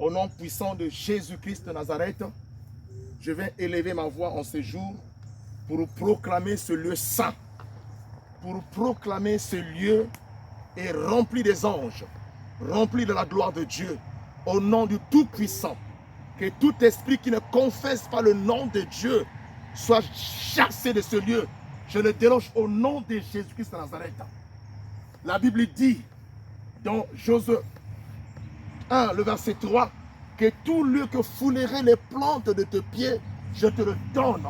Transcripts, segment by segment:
Au nom puissant de Jésus-Christ de Nazareth, je viens élever ma voix en ce jour pour proclamer ce lieu saint, pour proclamer ce lieu est rempli des anges, rempli de la gloire de Dieu, au nom du Tout-Puissant. Que tout esprit qui ne confesse pas le nom de Dieu soit chassé de ce lieu. Je le déloge au nom de Jésus-Christ de Nazareth. La Bible dit dans Josué 1, le verset 3, que tout lieu que fouleraient les plantes de tes pieds, je te le donne.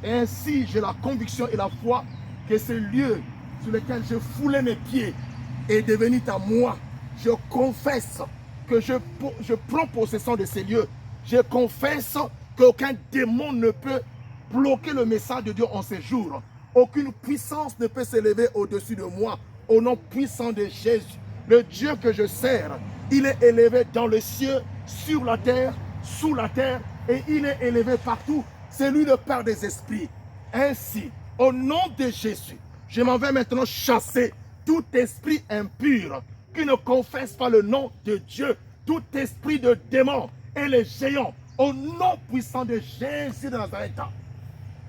Et ainsi, j'ai la conviction et la foi que ce lieu sur lequel je foulais mes pieds est devenu à moi. Je confesse que je prends possession de ces lieux. Je confesse qu'aucun démon ne peut bloquer le message de Dieu en ces jours. Aucune puissance ne peut s'élever au-dessus de moi. Au nom puissant de Jésus, le Dieu que je sers, il est élevé dans les cieux, sur la terre, sous la terre, et il est élevé partout. C'est lui le Père des esprits. Ainsi, au nom de Jésus, je m'en vais maintenant chasser tout esprit impur qui ne confesse pas le nom de Dieu, tout esprit de démon et les géants, au nom puissant de Jésus de Nazareth.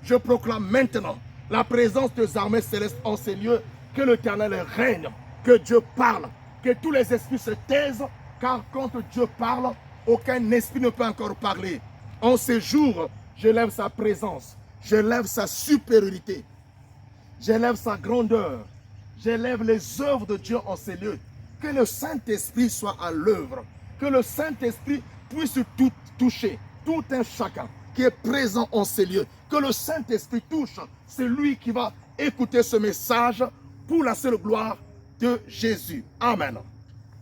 Je proclame maintenant la présence des armées célestes en ces lieux, que l'Éternel règne, que Dieu parle, que tous les esprits se taisent, car quand Dieu parle, aucun esprit ne peut encore parler. En ces jours, je lève sa présence, je lève sa supériorité, j'élève sa grandeur, j'élève les œuvres de Dieu en ces lieux. Que le Saint-Esprit soit à l'œuvre, que le Saint-Esprit puisse tout toucher, tout un chacun qui est présent en ces lieux. Que le Saint-Esprit touche celui qui va écouter ce message pour la seule gloire de Jésus. Amen.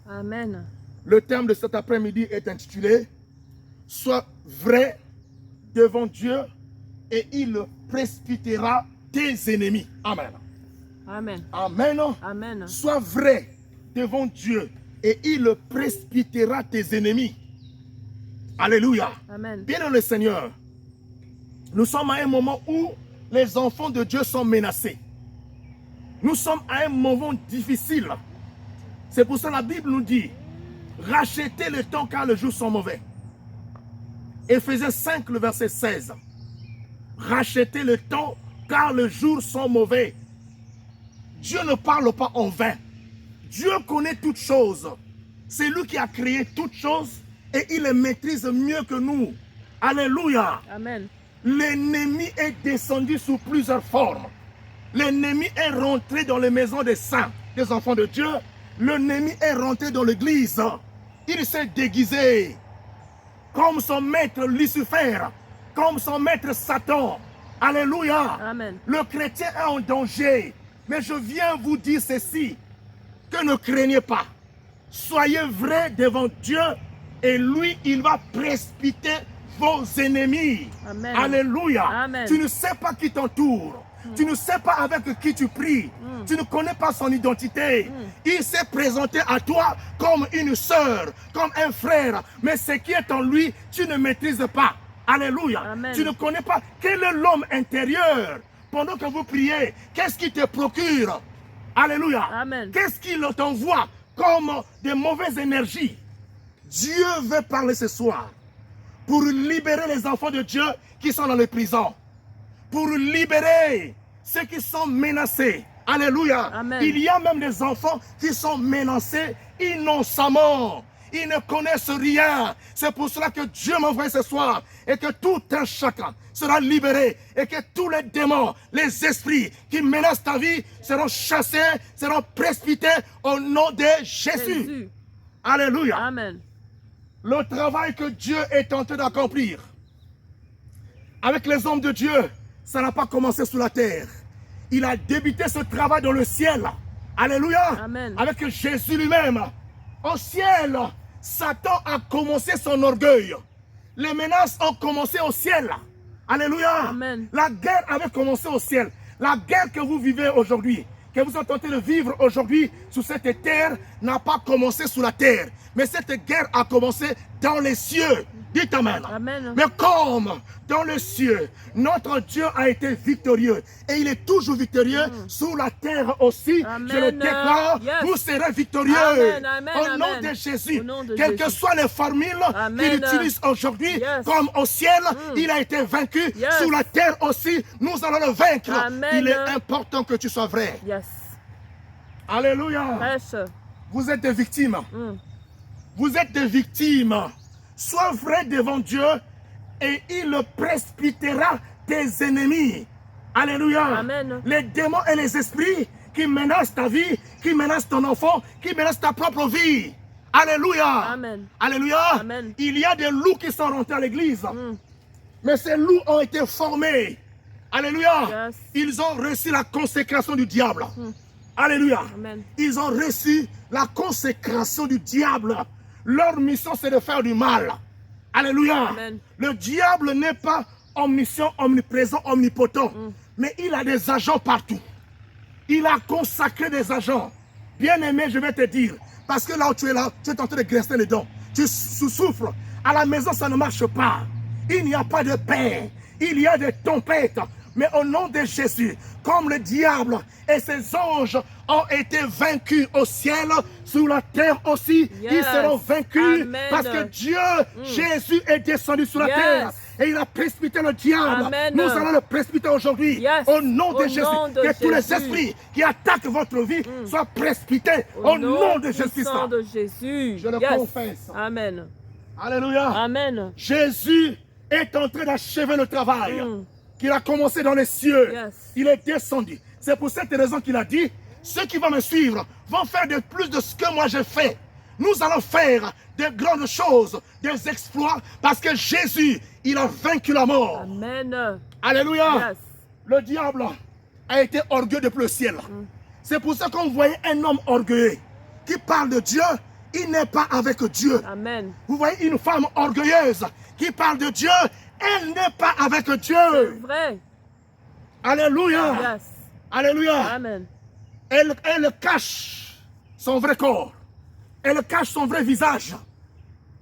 Amen. Le thème de cet après-midi est intitulé « Sois vrai devant Dieu et il précipitera tes ennemis. » Amen. Amen. Amen. Amen. Sois vrai devant Dieu et il précipitera tes ennemis. Alléluia. Amen. Bien dans le Seigneur, nous sommes à un moment où les enfants de Dieu sont menacés. Nous sommes à un moment difficile. C'est pour ça que la Bible nous dit « Rachetez le temps car les jours sont mauvais ». Éphésiens 5, le verset 16. « Rachetez le temps car les jours sont mauvais ». Dieu ne parle pas en vain. Dieu connaît toutes choses. C'est lui qui a créé toutes choses et il les maîtrise mieux que nous. Alléluia. Amen. L'ennemi est descendu sous plusieurs formes. L'ennemi est rentré dans les maisons des saints, des enfants de Dieu. L'ennemi est rentré dans l'église. Il s'est déguisé comme son maître Lucifer, comme son maître Satan. Alléluia. Amen. Le chrétien est en danger. Mais je viens vous dire ceci, que ne craignez pas. Soyez vrais devant Dieu et lui, il va précipiter vos ennemis. Amen. Alléluia. Amen. Tu ne sais pas qui t'entoure. Tu ne sais pas avec qui tu pries. Tu ne connais pas son identité. Il s'est présenté à toi comme une sœur, comme un frère. Mais ce qui est en lui, tu ne maîtrises pas. Alléluia. Amen. Tu ne connais pas quel est l'homme intérieur. Pendant que vous priez, qu'est-ce qui te procure? Alléluia. Amen. Qu'est-ce qu'il t'envoie comme de mauvaises énergies? Dieu veut parler ce soir pour libérer les enfants de Dieu qui sont dans les prisons. Pour libérer ceux qui sont menacés. Alléluia. Amen. Il y a même des enfants qui sont menacés innocemment. Ils ne connaissent rien. C'est pour cela que Dieu m'envoie ce soir et que tout un chacun sera libéré et que tous les démons, les esprits qui menacent ta vie seront chassés, seront précipités au nom de Jésus. Jésus. Alléluia. Amen. Le travail que Dieu est en train d'accomplir avec les hommes de Dieu, ça n'a pas commencé sous la terre. Il a débuté ce travail dans le ciel. Alléluia. Amen. Avec Jésus lui-même. Au ciel, Satan a commencé son orgueil. Les menaces ont commencé au ciel. Alléluia. Amen. La guerre avait commencé au ciel. La guerre que vous vivez aujourd'hui, que vous êtes en train de vivre aujourd'hui sur cette terre, n'a pas commencé sous la terre, mais cette guerre a commencé dans les cieux. Dites Amen. Amen. Mais comme dans les cieux, notre Dieu a été victorieux et il est toujours victorieux sous la terre aussi. Amen. Je le déclare, Yes. vous serez victorieux. Amen, amen, Au nom amen. de Jésus, Au nom de quelles Jésus. que soient les formules Amen. qu'il utilise aujourd'hui, Yes. comme au ciel, il a été vaincu. Yes. Sous la terre aussi, nous allons le vaincre. Amen. Il est important que tu sois vrai. Yes. Alléluia. Prêche. Vous êtes des victimes. Mm. Vous êtes des victimes. Sois vrai devant Dieu et il précipitera tes ennemis. Alléluia. Amen. Les démons et les esprits qui menacent ta vie, qui menacent ton enfant, qui menacent ta propre vie. Alléluia. Amen. Alléluia. Amen. Il y a des loups qui sont rentrés à l'église. Mais ces loups ont été formés. Alléluia. Yes. Ils ont reçu la consécration du diable. Alléluia. Amen. Ils ont reçu la consécration du diable. Leur mission, c'est de faire du mal. Alléluia. Amen. Le diable n'est pas omniscient, omniprésent, omnipotent. Mais il a des agents partout. Il a consacré des agents. Bien-aimé, je vais te dire. Parce que là où tu es là, tu es en train de graisser les dents. Tu souffres. À la maison, ça ne marche pas. Il n'y a pas de paix. Il y a des tempêtes. Mais au nom de Jésus, comme le diable et ses anges ont été vaincus au ciel, sous la terre aussi, Yes. ils seront vaincus. Amen. Parce que Dieu, Jésus est descendu sur la Yes. terre. Et il a précipité le diable. Amen. Nous allons le précipiter aujourd'hui. Yes. Au nom de Au Jésus. nom de Que tous les Jésus. esprits qui attaquent votre vie soient précipités. Au nom de Jésus. puissant de Jésus. Je le Yes. confesse. Amen. Alléluia. Amen. Jésus est en train d'achever le travail qu'il a commencé dans les cieux. Yes. Il est descendu. C'est pour cette raison qu'il a dit, ceux qui vont me suivre vont faire de plus de ce que moi j'ai fait. Nous allons faire de grandes choses, des exploits, parce que Jésus, il a vaincu la mort. Amen. Alléluia. Yes. Le diable a été orgueilleux depuis le ciel. C'est pour ça qu'on voyait un homme orgueilleux qui parle de Dieu, il n'est pas avec Dieu. Amen. Vous voyez une femme orgueilleuse qui parle de Dieu, elle n'est pas avec Dieu. Vrai. Alléluia. Yes. Alléluia. Amen. Elle cache son vrai corps. Elle cache son vrai visage.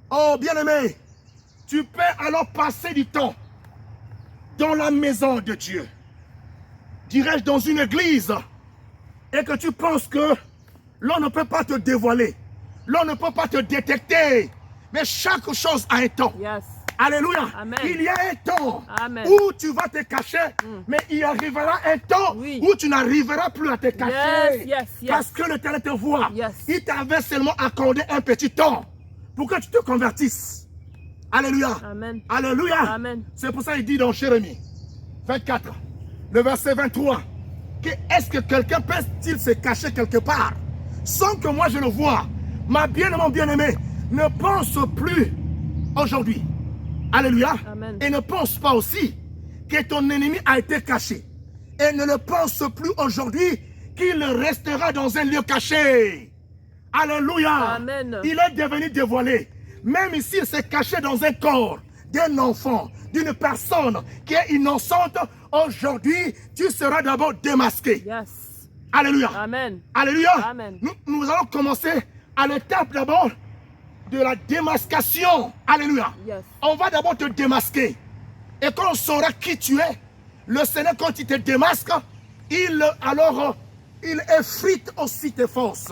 Oh, bien-aimé, tu peux alors passer du temps dans la maison de Dieu. Dirais-je dans une église et que tu penses que l'on ne peut pas te dévoiler. L'on ne peut pas te détecter. Mais chaque chose a un temps. Yes. Alléluia. Amen. Il y a un temps Amen. où tu vas te cacher, mais il arrivera un temps Oui. où tu n'arriveras plus à te cacher. Yes, yes. Parce que l'Éternel te voit. Yes. Il t'avait seulement accordé un petit temps pour que tu te convertisses. Alléluia. Amen. Alléluia. Amen. C'est pour ça qu'il dit dans Jérémie 24, le verset 23, que est-ce que quelqu'un peut-il se cacher quelque part sans que moi je le voie? Ma bien-aimée, ne pense plus aujourd'hui. Alléluia. Amen. Et ne pense pas aussi que ton ennemi a été caché. Et ne le pense plus aujourd'hui qu'il restera dans un lieu caché. Alléluia. Amen. Il est devenu dévoilé. Même s'il s'est caché dans un corps d'un enfant, d'une personne qui est innocente, aujourd'hui, tu seras d'abord démasqué. Yes. Alléluia. Amen. Alléluia. Amen. Nous allons commencer à l'étape d'abord de la démascation. Alléluia. Yes. On va d'abord te démasquer. Et quand on saura qui tu es, le Seigneur, quand il te démasque, il effrite aussi tes forces.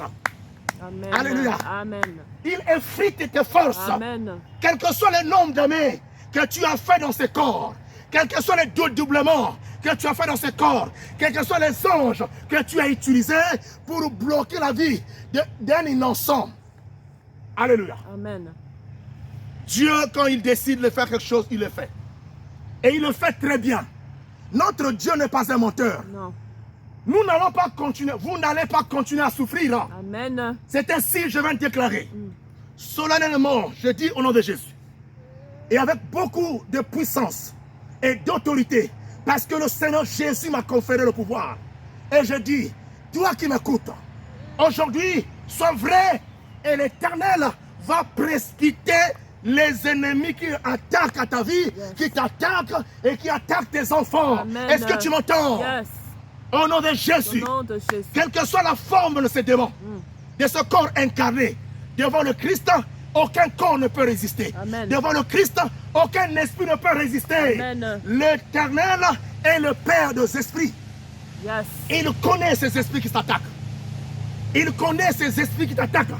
Amen. Alléluia. Amen. Il effrite tes forces. Amen. Quel que soit le nombre d'années que tu as fait dans ce corps, quels que soient les doublements que tu as fait dans ce corps, quels que soient les anges que tu as utilisés pour bloquer la vie d'un innocent. Alléluia. Amen. Dieu, quand il décide de faire quelque chose, il le fait. Et il le fait très bien. Notre Dieu n'est pas un menteur. Non. Nous n'allons pas continuer, vous n'allez pas continuer à souffrir. Amen. C'est ainsi, je vais le déclarer. Solennellement, je dis au nom de Jésus. Et avec beaucoup de puissance et d'autorité. Parce que le Seigneur Jésus m'a conféré le pouvoir. Et je dis, toi qui m'écoutes, aujourd'hui, sois vrai et l'Éternel va précipiter les ennemis qui attaquent à ta vie, qui t'attaquent et qui attaquent tes enfants. Est-ce que tu m'entends? Yes. Au nom de Jésus. Au nom de Jésus. Quelle que soit la forme de ces démons, de ce corps incarné. Devant le Christ, aucun corps ne peut résister. Amen. Devant le Christ, aucun esprit ne peut résister. Amen. L'Éternel est le Père des esprits. Yes. Il connaît ces esprits qui t'attaquent. Il connaît ces esprits qui t'attaquent.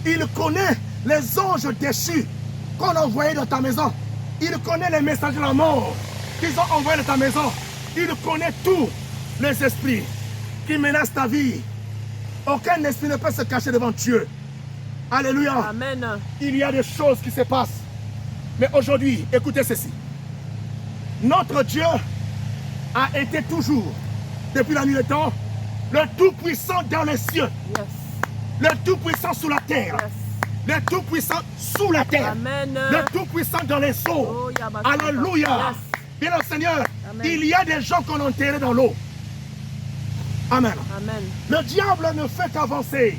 Il connaît les anges déchus qu'on a envoyés dans ta maison. Il connaît les messagers de la mort qu'ils ont envoyés dans ta maison. Il connaît tous les esprits qui menacent ta vie. Aucun esprit ne peut se cacher devant Dieu. Alléluia. Amen. Il y a des choses qui se passent. Mais aujourd'hui, écoutez ceci. Notre Dieu a été toujours, depuis la nuit des temps, le Tout-Puissant dans les cieux. Yes. Le Tout-Puissant sous la terre. Yes. Le Tout-Puissant sous la terre. Amen. Le Tout-Puissant dans les eaux. Oh, Yabasanta. Alléluia. Yes. Bien le Seigneur, Amen. il y a des gens qu'on a enterrés dans l'eau. Amen. Amen. Le diable ne fait qu'avancer.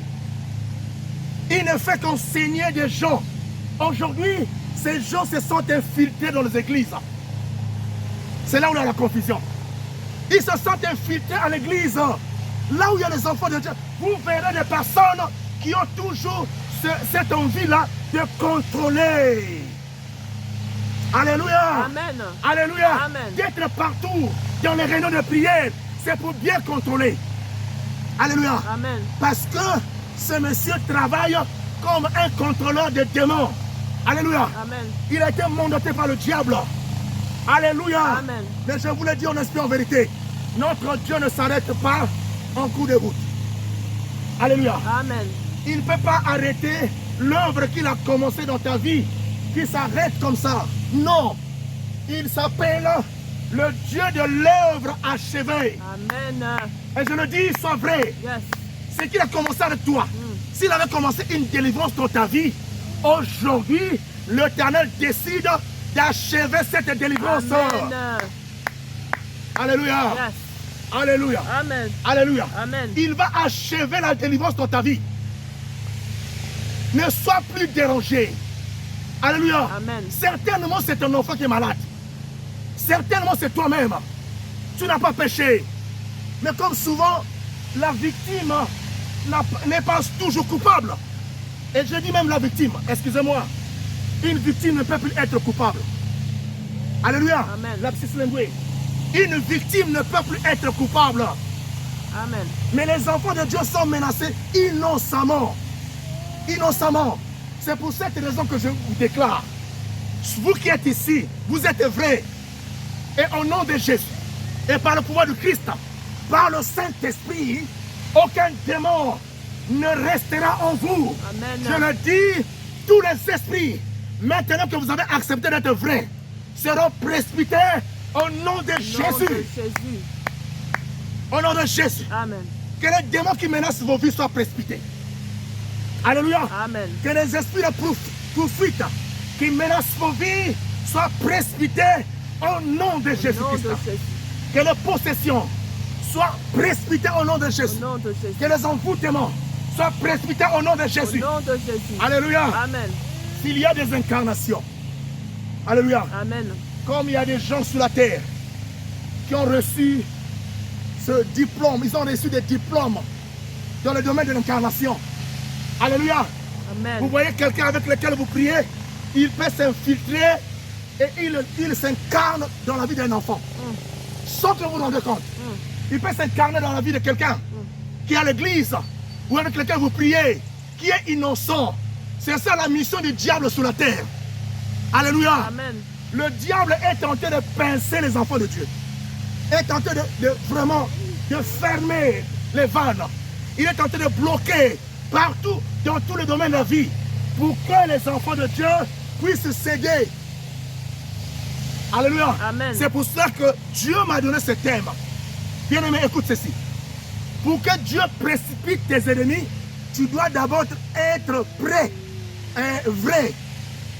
Il ne fait qu'enseigner des gens. Aujourd'hui, ces gens se sont infiltrés dans les églises. C'est là où il y a la confusion. Ils se sont infiltrés à l'église. Là où il y a les enfants de Dieu, vous verrez des personnes qui ont toujours cette envie-là de contrôler. Alléluia. Amen. Alléluia. Amen. D'être partout dans les réunions de prière, c'est pour bien contrôler. Alléluia. Amen. Parce que ce monsieur travaille comme un contrôleur de démons. Alléluia. Amen. Il a été mandaté par le diable. Alléluia. Amen. Mais je vous le dis en esprit en vérité, notre Dieu ne s'arrête pas en cours de route. Alléluia. Amen. Il ne peut pas arrêter l'œuvre qu'il a commencée dans ta vie, qui s'arrête comme ça. Non. Il s'appelle le Dieu de l'œuvre achevée. Amen. Et je le dis, soit vrai. Yes. C'est qu'il a commencé avec toi. S'il avait commencé une délivrance dans ta vie, aujourd'hui, l'Éternel décide d'achever cette délivrance. Amen. Alléluia. Yes. Alléluia. Amen. Alléluia. Amen. Il va achever la délivrance dans ta vie. Ne sois plus dérangé. Alléluia. Amen. Certainement, c'est un enfant qui est malade. Certainement, c'est toi-même. Tu n'as pas péché. Mais comme souvent, la victime n'est pas toujours coupable. Et je dis même la victime, excusez-moi, une victime ne peut plus être coupable. Alléluia. Amen. Lapsus linguae. Une victime ne peut plus être coupable. Amen. Mais les enfants de Dieu sont menacés innocemment. Innocemment. C'est pour cette raison que je vous déclare, vous qui êtes ici, vous êtes vrais. Et au nom de Jésus, et par le pouvoir du Christ, par le Saint-Esprit, aucun démon ne restera en vous. Amen. Je le dis, tous les esprits, maintenant que vous avez accepté d'être vrais, seront précipités au nom de Nom de Jésus. Jésus. Au nom de Jésus. Amen. Que les démons qui menacent vos vies soient précipités. Alléluia. Amen. Que les esprits de poursuite qui menacent vos vies soient précipités au nom de Au nom Jésus-Christ. de Jésus. Que les possessions soient précipitées au nom de Au Jésus. nom de Jésus. Que les envoûtements soient précipités au nom de Au Jésus. nom de Jésus. Alléluia. Amen. S'il y a des incarnations, alléluia, Amen. comme il y a des gens sur la terre qui ont reçu ce diplôme, ils ont reçu des diplômes dans le domaine de l'incarnation. Alléluia. Vous Amen. voyez quelqu'un avec lequel vous priez, il peut s'infiltrer et il s'incarne dans la vie d'un enfant. Sans que vous vous rendez compte. Il peut s'incarner dans la vie de quelqu'un qui est à l'église ou avec lequel vous priez, qui est innocent. C'est ça la mission du diable sur la terre. Alléluia. Amen. Le diable est tenté de pincer les enfants de Dieu. Est tenté de vraiment de fermer les vannes. Il est tenté de bloquer partout dans tous les domaines de la vie pour que les enfants de Dieu puissent céder. Alléluia. Amen. C'est pour cela que Dieu m'a donné ce thème. Bien-aimé, écoute ceci. Pour que Dieu précipite tes ennemis, tu dois d'abord être prêt et vrai.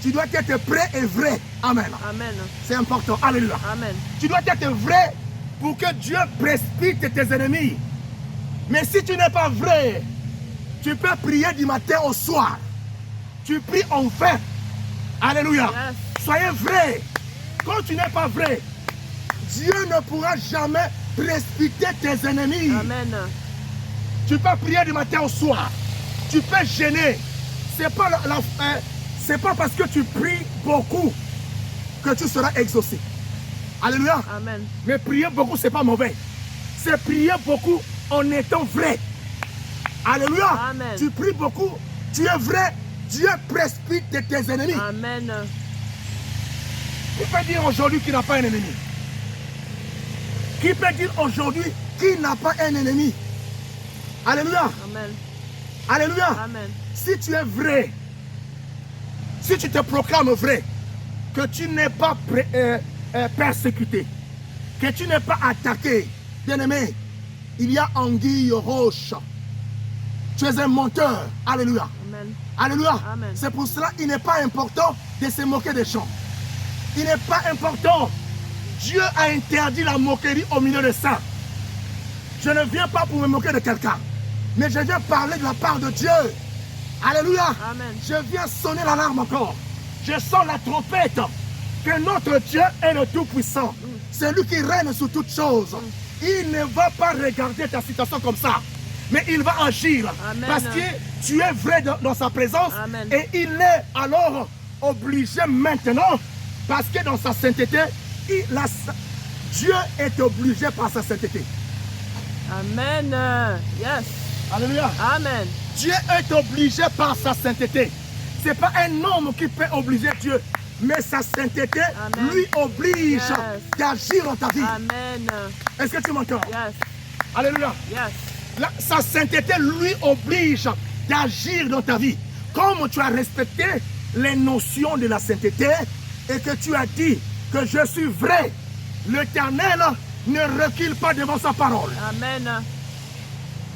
Tu dois être prêt et vrai. Amen. Amen. C'est important. Alléluia. Amen. Tu dois être vrai pour que Dieu précipite tes ennemis. Mais si tu n'es pas vrai, tu peux prier du matin au soir. Tu pries en vain. Alléluia. Yes. Soyez vrai. Quand tu n'es pas vrai, Dieu ne pourra jamais précipiter tes ennemis. Amen. Tu peux prier du matin au soir. Tu peux gêner. C'est pas c'est pas parce que tu pries beaucoup que tu seras exaucé. Alléluia. Amen. Mais prier beaucoup, c'est pas mauvais. C'est prier beaucoup en étant vrai. Alléluia. Amen. Tu pries beaucoup, tu es vrai. Dieu précipite de tes ennemis. Amen. Qui peut dire aujourd'hui qu'il n'a pas un ennemi? Qui peut dire aujourd'hui qu'il n'a pas un ennemi? Alléluia. Amen. Alléluia. Amen. Si tu es vrai, si tu te proclames vrai, que tu n'es pas persécuté, que tu n'es pas attaqué, bien-aimé, il y a anguille roche. Tu es un menteur. Alléluia. Amen. Alléluia. Amen. C'est pour cela qu'il n'est pas important de se moquer des gens. Il n'est pas important. Dieu a interdit la moquerie au milieu de ça. Je ne viens pas pour me moquer de quelqu'un, mais je viens parler de la part de Dieu. Alléluia. Amen. Je viens sonner l'alarme encore. Je sens la trompette que notre Dieu est le Tout-Puissant. C'est lui qui règne sur toutes choses. Il ne va pas regarder ta situation comme ça, mais il va agir. Amen. Parce que tu es vrai dans sa présence. Amen. Et il est alors obligé maintenant, parce que dans sa sainteté, Dieu est obligé par sa sainteté. Amen. Yes. Alléluia. Amen. Dieu est obligé par sa sainteté. Ce n'est pas un homme qui peut obliger Dieu, mais sa sainteté Amen. lui oblige Yes. d'agir dans ta vie. Amen. Est-ce que tu m'entends? Yes. Alléluia. Yes. Sa sainteté lui oblige d'agir dans ta vie. Comme tu as respecté les notions de la sainteté et que tu as dit que je suis vrai, l'Éternel ne recule pas devant sa parole. Amen.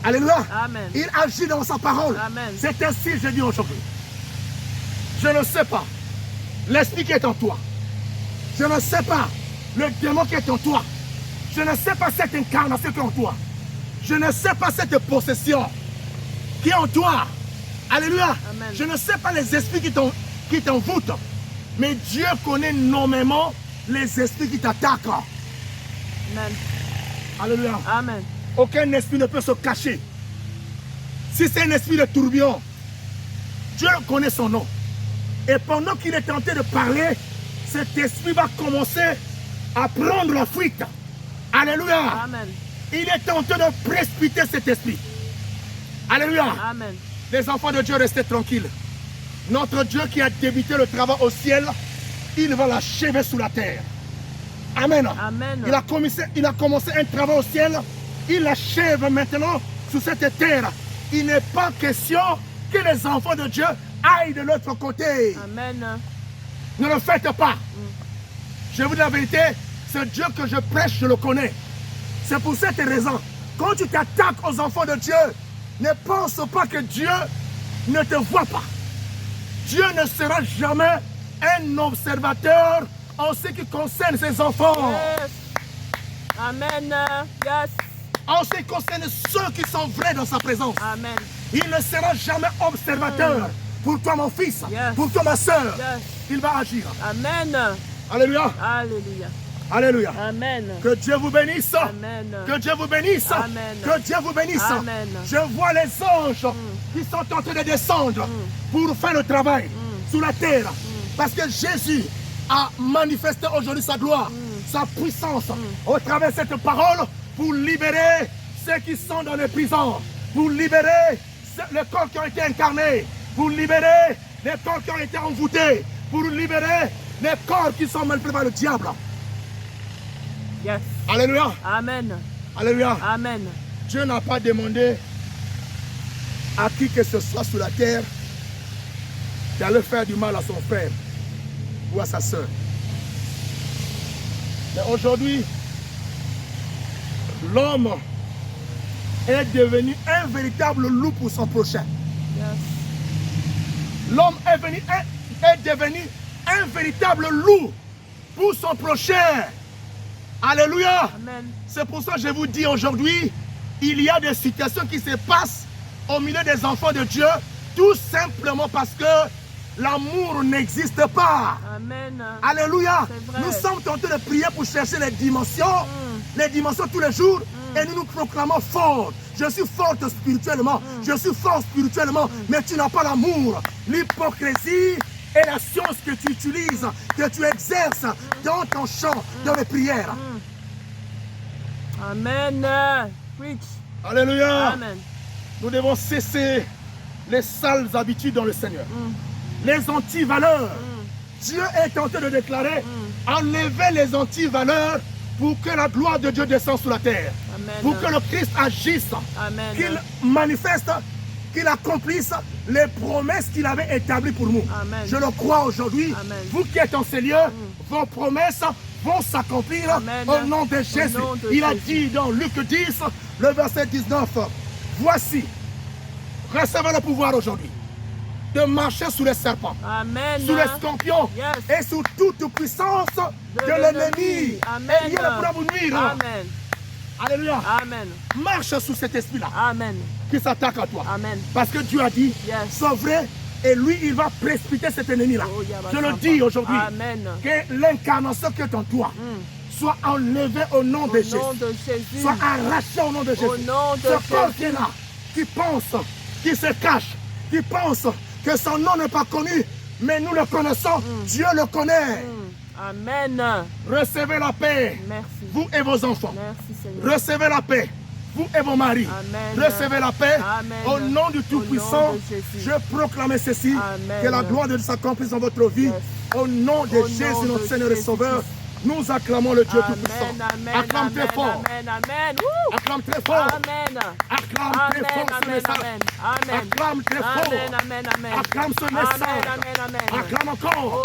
Alléluia. Amen. Il agit dans sa parole. Amen. C'est ainsi que je dis aujourd'hui. Je ne sais pas l'esprit qui est en toi. Je ne sais pas le démon qui est en toi. Je ne sais pas cette incarnation qui est en toi. Je ne sais pas cette possession qui est en toi. Alléluia. Amen. Je ne sais pas les esprits qui t'envoûtent. Mais Dieu connaît nommément les esprits qui t'attaquent. Amen. Alléluia. Amen. Aucun esprit ne peut se cacher. Si c'est un esprit de tourbillon, Dieu connaît son nom. Et pendant qu'il est tenté de parler, cet esprit va commencer à prendre la fuite. Alléluia. Amen. Il est tenté de précipiter cet esprit. Alléluia. Amen. Les enfants de Dieu, restez tranquilles. Notre Dieu qui a débuté le travail au ciel, il va l'achever sous la terre. Amen. Amen. Il a commencé un travail au ciel, il l'achève maintenant sur cette terre. Il n'est pas question que les enfants de Dieu aillent de l'autre côté. Amen. Ne le faites pas. Je vous dis la vérité, ce Dieu que je prêche, je le connais. C'est pour cette raison, quand tu t'attaques aux enfants de Dieu, ne pense pas que Dieu ne te voit pas. Dieu ne sera jamais un observateur en ce qui concerne ses enfants. Yes. Amen. Yes. En ce qui concerne ceux qui sont vrais dans sa présence. Amen. Il ne sera jamais observateur. Pour toi, mon fils, Yes. pour toi, ma soeur, Yes. il va agir. Amen. Alléluia. Alléluia. Alléluia. Amen. Que Dieu vous bénisse. Amen. Que Dieu vous bénisse. Amen. Que Dieu vous bénisse. Amen. Je vois les anges qui sont en train de descendre pour faire le travail sur la terre. Parce que Jésus a manifesté aujourd'hui sa gloire, sa puissance au travers de cette parole pour libérer ceux qui sont dans les prisons, pour libérer les corps qui ont été incarnés, pour libérer les corps qui ont été envoûtés, pour libérer les corps qui sont manipulés par le diable. Yes. Alléluia. Amen. Alléluia. Amen. Dieu n'a pas demandé à qui que ce soit sur la terre d'aller faire du mal à son frère ou à sa soeur. Mais aujourd'hui, l'homme est devenu un véritable loup pour son prochain. Yes. L'homme est devenu un véritable loup pour son prochain. Alléluia. Amen. C'est pour ça que je vous dis aujourd'hui, il y a des situations qui se passent au milieu des enfants de Dieu, tout simplement parce que l'amour n'existe pas. Amen. Alléluia. C'est vrai. Nous sommes tentés de prier pour chercher les dimensions tous les jours, et nous nous proclamons forts. je suis forte spirituellement, je suis fort spirituellement, mais tu n'as pas l'amour. L'hypocrisie est la science que tu utilises, que tu exerces dans ton chant, dans les prières. Amen. Preach. Alléluia. Amen. Nous devons cesser les sales habitudes dans le Seigneur. Les antivaleurs. Dieu est en train de déclarer, enlevez les antivaleurs pour que la gloire de Dieu descende sur la terre. Amen. Pour que le Christ agisse. Amen. Qu'il manifeste, qu'il accomplisse les promesses qu'il avait établies pour nous. Amen. Je le crois aujourd'hui. Amen. Vous qui êtes en ces lieux, vos promesses vont s'accomplir Amen. au nom de Jésus. nom de Il a Jésus. dit dans Luc 10, le verset 19, voici, recevez le pouvoir aujourd'hui de marcher sous les serpents, Amen. sous les scorpions Yes. et sous toute puissance de l'ennemi. Amen. Et rien ne pourra vous nuire. Amen. Alléluia. Amen. Marche sous cet esprit-là Amen. qui s'attaque à toi. Amen. Parce que Dieu a dit, Yes. c'est vrai, et lui, il va précipiter cet ennemi-là. Oh, Yabba Je le Samba. dis aujourd'hui, Amen. que l'incarnation qui est en toi soit enlevée au nom de Au Jésus. nom de Jésus. Soit arrachée au nom de Jésus. Au nom de Ce corps Jésus. qui est là, qui pense, qui se cache, qui pense que son nom n'est pas connu, mais nous le connaissons, Dieu le connaît. Amen. Recevez la paix, Merci. vous et vos enfants. Merci Seigneur. Recevez la paix, vous et vos maris. Amen. Recevez la paix. Amen. Au nom du Tout-Puissant, Au nom de Jésus. je proclame ceci. Amen. Que la gloire de Dieu s'accomplisse dans votre vie. Yes. Au nom de Au nom Jésus, de notre Seigneur et Jésus Sauveur, Christ. nous acclamons le Dieu Amen. Tout-Puissant. Amen. Acclame très Amen. fort. Amen. Amen. Woo. Acclame très fort. Amen. Acclame très Amen. fort ce Amen. message. Amen. Amen. Acclame très fort. Amen. Amen. Amen. Acclame ce message. Amen. Amen. Amen. Acclame encore.